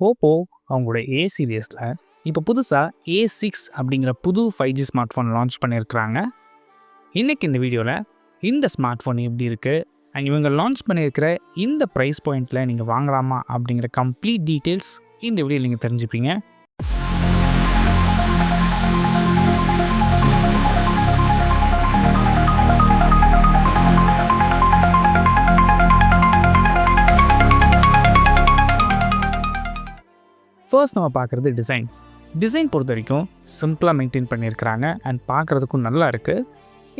OPPO அவங்களோட A சீரியஸில் இப்போ புதுசாக A6 அப்படிங்கிற புது 5G ஸ்மார்ட் ஃபோன் லான்ச் பண்ணியிருக்கிறாங்க. இன்றைக்கி இந்த வீடியோவில் இந்த ஸ்மார்ட் ஃபோன் எப்படி இருக்குது அண்ட் இவங்க லான்ச் பண்ணியிருக்கிற இந்த ப்ரைஸ் பாயிண்ட்டில் நீங்கள் வாங்கலாமா அப்படிங்கிற கம்ப்ளீட் டீட்டெயில்ஸ் இந்த வீடியோவில் நீங்கள் தெரிஞ்சுப்பீங்க. ஃபர்ஸ்ட் நம்ம பார்க்குறது டிசைன் பொறுத்த வரைக்கும் சிம்பிளாக மெயின்டைன் பண்ணியிருக்கிறாங்க அண்ட் பார்க்குறதுக்கும் நல்லா இருக்குது.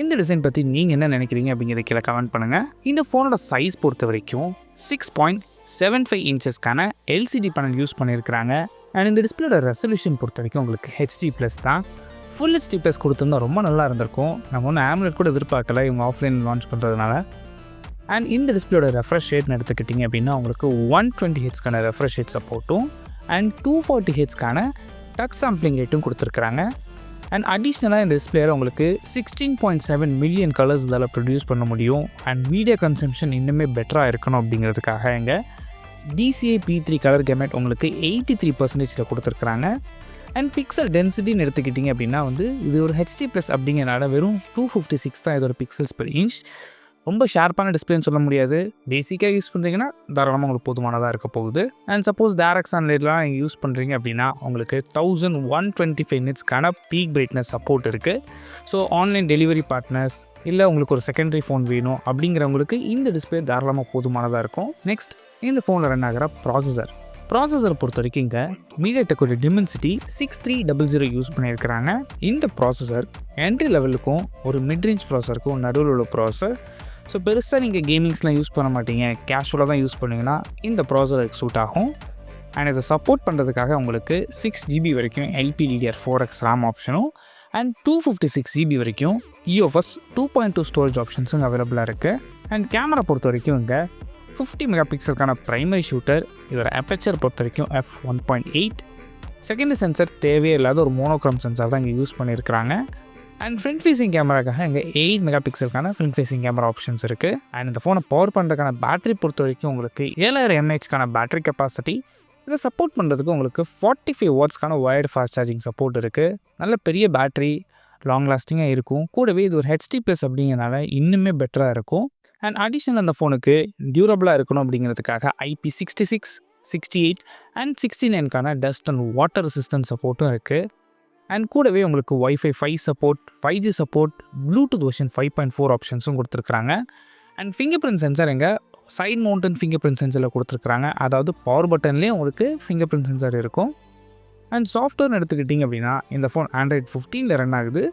இந்த டிசைன் பற்றி நீங்கள் என்ன நினைக்கிறீங்க அப்படிங்கிறத கீழே கமெண்ட் பண்ணுங்கள். இந்த ஃபோனோட சைஸ் பொறுத்த வரைக்கும் 6.75 இன்ச்சஸ்க்கான LCD பேனல் யூஸ் பண்ணியிருக்கிறாங்க. அண்ட் இந்த டிஸ்பிளேயோட ரெசல்யூஷன் பொறுத்த வரைக்கும் உங்களுக்கு HD+ தான். ஃபுல் HD+ கொடுத்துருந்தா ரொம்ப நல்லா இருந்திருக்கும். நம்ம ஒன்றும் AMOLED கூட எதிர்பார்க்கல இவங்க ஆஃப்லைன் லான்ச் பண்ணுறதுனால. அண்ட் இந்த டிஸ்பிளேயோட ரெஃப்ரெஷ் ரேட்னு எடுத்துக்கிட்டிங்க அப்படின்னா உங்களுக்கு 120 ஹெர்ட்ஸ்க்கான ரெஃப்ரெஷ் ரேட் சப்போர்ட்டும் அண்ட் 240 ஹெர்ட்ஸ்க்கான டச் சாம்பிளிங் ரேட்டும் கொடுத்துருக்குறாங்க. அண்ட் அடிஷ்னலாக இந்த டிஸ்பிளேயில் உங்களுக்கு 16.7 மில்லியன் கலர்ஸ் இதால் ப்ரொடியூஸ் பண்ண முடியும். அண்ட் மீடியா கன்சம்ஷன் இன்னுமே பெட்டராக இருக்கணும் அப்படிங்கிறதுக்காக இங்கே DCI P3 கலர் கேமெட் உங்களுக்கு 83% கொடுத்துருக்குறாங்க. அண்ட் பிக்சல் டென்சிட்டின்னு எடுத்துக்கிட்டிங்க அப்படின்னா இது ஒரு HD+ அப்படிங்கிறனால வெறும் 256 தான் இதோட பிக்சல்ஸ் பெர் இன்ச். ரொம்ப ஷார்ப்பான டிஸ்பிளேன்னு சொல்ல முடியாது. பேசிக்காக யூஸ் பண்ணுறீங்கன்னா தாராளமாக உங்களுக்கு போதுமானதாக இருக்க போகுது. அண்ட் சப்போஸ் டைரக்ட் சன்லைட்லாம் நீங்கள் யூஸ் பண்ணுறீங்க அப்படின்னா உங்களுக்கு 1125 நிட்ஸ்க்கான பீக் பிரைட்னஸ் சப்போர்ட் இருக்குது. ஸோ ஆன்லைன் டெலிவரி பார்ட்னர்ஸ் இல்லை உங்களுக்கு ஒரு செகண்டரி ஃபோன் வேணும் அப்படிங்கிறவங்களுக்கு இந்த டிஸ்பிளே தாராளமாக போதுமானதாக இருக்கும். நெக்ஸ்ட் இந்த ஃபோனில் ரன் ஆகிற ப்ராசஸர் பொறுத்த வரைக்கும் இங்கே MediaTek Dimensity 6300 யூஸ் பண்ணியிருக்கிறாங்க. இந்த ப்ராசஸர் என்ட்ரி லெவலுக்கும் ஒரு மிட்ரேஞ்ச் ப்ராசஸருக்கும் நடுவில் உள்ள ப்ராசஸர். ஸோ பெருசாக நீங்கள் கேமிங்ஸ்லாம் யூஸ் பண்ண மாட்டீங்க, கேஷுவலாக தான் யூஸ் பண்ணிங்கன்னா இந்த ப்ராசஸருக்கு சூட் ஆகும். அண்ட் இதை சப்போர்ட் பண்ணுறதுக்காக உங்களுக்கு 6GB வரைக்கும் LPDDR4X RAM ஆப்ஷனும் அண்ட் 256GB வரைக்கும் UFS 2.2 ஸ்டோரேஜ் ஆப்ஷன்ஸும் அவைலபிளாக இருக்குது. அண்ட் கேமரா பொறுத்த வரைக்கும் இங்கே 50 மெகாபிக்சலுக்கான ப்ரைமரி ஷூட்டர், இதோட அப்பேச்சர் பொறுத்த வரைக்கும் f1.8. செகண்டரி சென்சர் தேவையே இல்லாத ஒரு மோனோக்ரோம் சென்சார் தான் இங்கே யூஸ் பண்ணியிருக்கிறாங்க. அண்ட் ஃப்ரண்ட் ஃபேஸிங் கேமராக்காக இங்கே 8 மெகாபிக்சலுக்கான ஃப்ரண்ட் ஃபேஸிங் கேமரா ஆப்ஷன்ஸ் இருக்குது. அண்ட் இந்த ஃபோனை பவர் பண்ணுறதுக்கான பேட்டரி பொறுத்த வரைக்கும் உங்களுக்கு 7000 mAhக்கான பேட்டரி கெப்பாசிட்டி. இதை சப்போர்ட் பண்ணுறதுக்கு உங்களுக்கு 45 வாட்ஸ்க்கான வயர்டு ஃபாஸ்ட் சார்ஜிங் சப்போர்ட் இருக்குது. நல்ல பெரிய பேட்டரி, லாங் லாஸ்டிங்காக இருக்கும். கூடவே இது ஒரு HD+ அப்படிங்கிறனால இன்னுமே பெட்டராக இருக்கும். அண்ட் அடிஷனல் அந்த ஃபோனுக்கு டியூரபிளாக இருக்கணும் அப்படிங்கிறதுக்காக IP66, 68 அண்ட் 69க்கான டஸ்ட் அண்ட் வாட்டர் ரெசிஸ்டன்ட் சப்போர்ட்டும் இருக்குது. அண்ட் கூடவே உங்களுக்கு Wi-Fi 5 support, 5G support, bluetooth version 5.4 ஆப்ஷன்ஸும் கொடுத்துருக்குறாங்க. அண்ட் ஃபிங்கர் சென்சார் எங்கே சைட் மவுண்டன் ஃபிங்கர் சென்சரில் கொடுத்துருக்குறாங்க. அதாவது பவர் பட்டன்லேயே உங்களுக்கு ஃபிங்கர் சென்சார் இருக்கும். அண்ட் சாஃப்ட்வேர்னு எடுத்துக்கிட்டிங்க அப்படின்னா இந்த ஃபோன் Android 15 ரன் ஆகுது.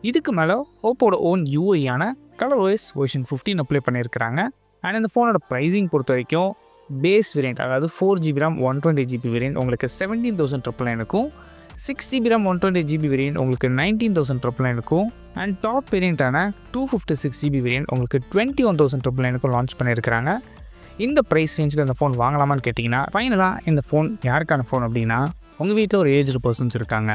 இதுக்கு மேலே ஓப்போட ஓன் UI-யான ColorOS வெர்ஷன் 15 அப்ளை பண்ணியிருக்கிறாங்க. அண்ட் இந்த ஃபோனோட ப்ரைஸிங் பொறுத்த வரைக்கும் பேஸ் வேரியண்ட் அதாவது 4GB RAM 128GB வேரியண்ட் உங்களுக்கு 17,999 6GB RAM 128GB வேரியண்ட் உங்களுக்கு 19,999 அண்ட் டாப் வேரியண்ட்டான 256GB வேரியண்ட் உங்களுக்கு 21,999 லான்ச் பண்ணியிருக்கிறாங்க. இந்த ப்ரைஸ் ரேஞ்சில் இந்த ஃபோன் வாங்கலாமான்னு கேட்டிங்கன்னா ஃபைனலாக இந்த ஃபோன் யாருக்கான ஃபோன் அப்படின்னா உங்கள் வீட்டில் ஒரு ஏஜ்டு பர்சன்ஸ் இருக்காங்க,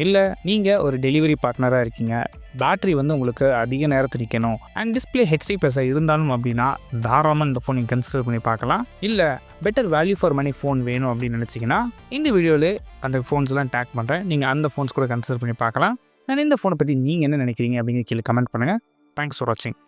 இல்லை நீங்கள் ஒரு டெலிவரி பார்ட்னராக இருக்கீங்க, பேட்டரி உங்களுக்கு அதிக நேரத்தில் நிற்கணும் அண்ட் டிஸ்பிளே HD+ இருந்தாலும் அப்படின்னா தாராளமாக இந்த ஃபோன் நீங்கள் கன்சிடர் பண்ணி பார்க்கலாம். இல்லை better value for money phone வேணும் அப்படின்னு நினச்சிங்கன்னா இந்த வீடியோவில் அந்த ஃபோன்ஸ்லாம் டேக் பண்ணுறேன், நீங்கள் அந்த ஃபோன்ஸ் கூட கன்சிடர் பண்ணி பார்க்கலாம். அண்ட் இந்த ஃபோனை பற்றி நீங்கள் என்ன நினைக்கிறீங்க அப்படிங்கிற கீழே கமெண்ட் பண்ணுங்கள். தேங்க்ஸ் ஃபார் வாட்சிங்.